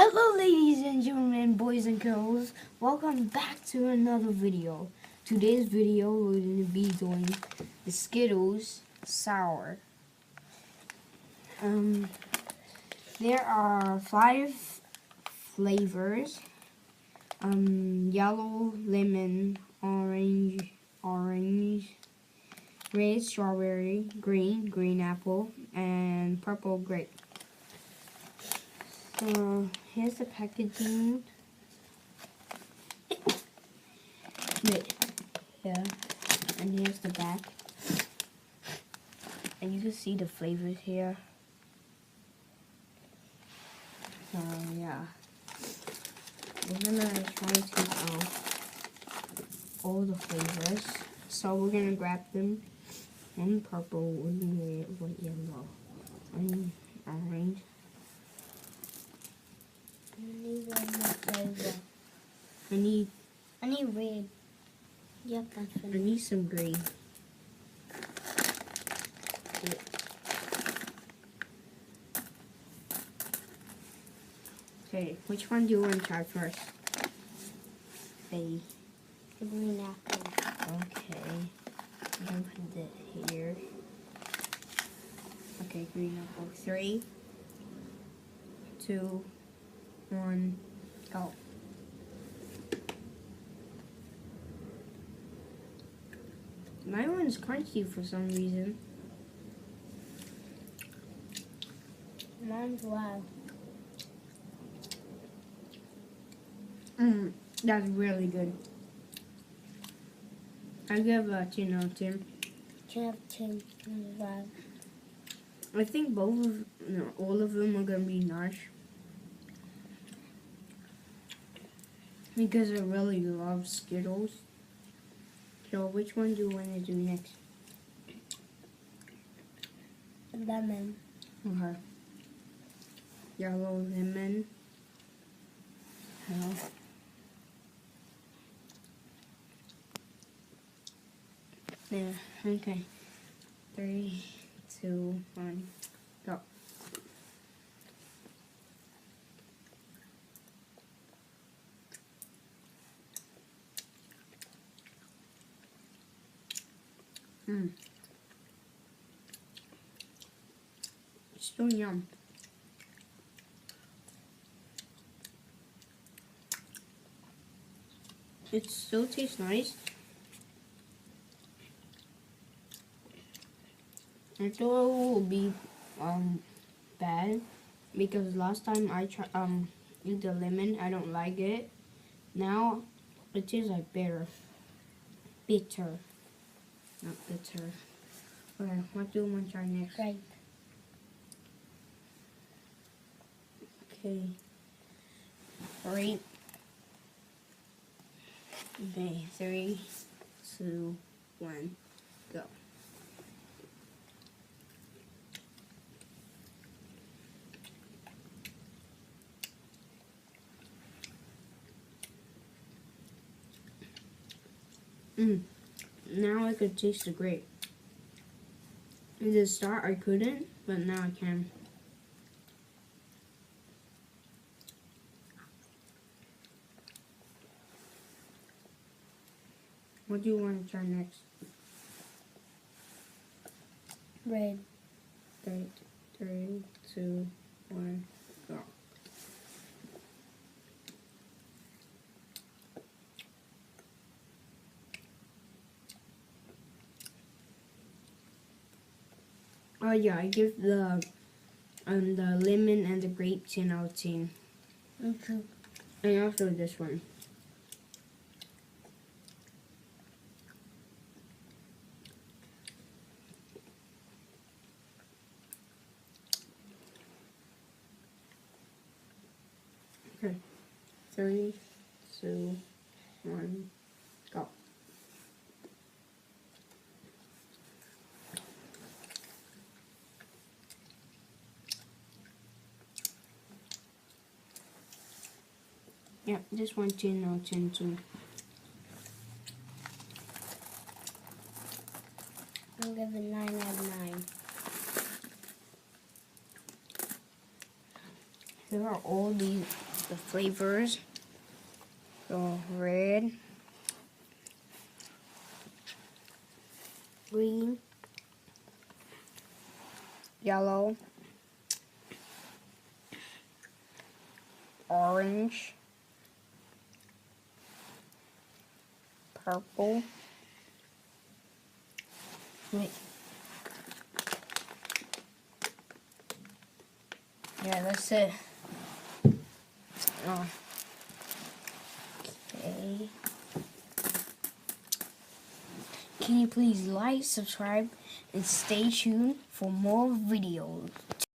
Hello ladies and gentlemen, boys and girls, welcome back to another video. Today's video we're going to be doing the Skittles sour. There are 5 flavors, yellow, lemon, orange, red strawberry, green apple, and purple grape. So here's the packaging. Wait, yeah, and here's the back. And you can see the flavors here. So yeah, we're gonna try to take out all the flavors. So we're gonna grab them. One purple, one red, one yellow, one orange. I need red. Yep, that's I need some green. Okay, which one do you want to try first? Say. The green apple. Okay. I'm gonna put it here. Okay, green apple. 3, 2, 1, go. My one's crunchy for some reason. Mine's wild. That's really good. I give a 10 out of 10. 10 out of 10. Mine's wild. I think all of them are gonna be nice. Because I really love Skittles. So which one do you want to do next? Lemon. Okay. Yellow lemon. Hello. There. Okay. 3, 2, 1, go. It's still yum. It still tastes nice. I thought it would be bad because last time I tried eat the lemon, I don't like it. Now it tastes like bitter. Not bitter. Okay, what do you want to try next? Grape. Okay. Grape. Okay, 3, 2, 1, go. Now I could taste the grape. At the start I couldn't, but now I can. What do you want to try next? Red. 3, 2, 1, go. Oh yeah, I give the lemon and the grape 10 out of 10. Okay. And also this one. Okay. 3, 2, 1, go. Yep, this one 10 out of 10 too. I'll give it 9 out of 9. Here are all the flavors. So red, green, yellow, orange, purple. Wait. Yeah, that's it. Oh. Okay. Can you please like, subscribe, and stay tuned for more videos?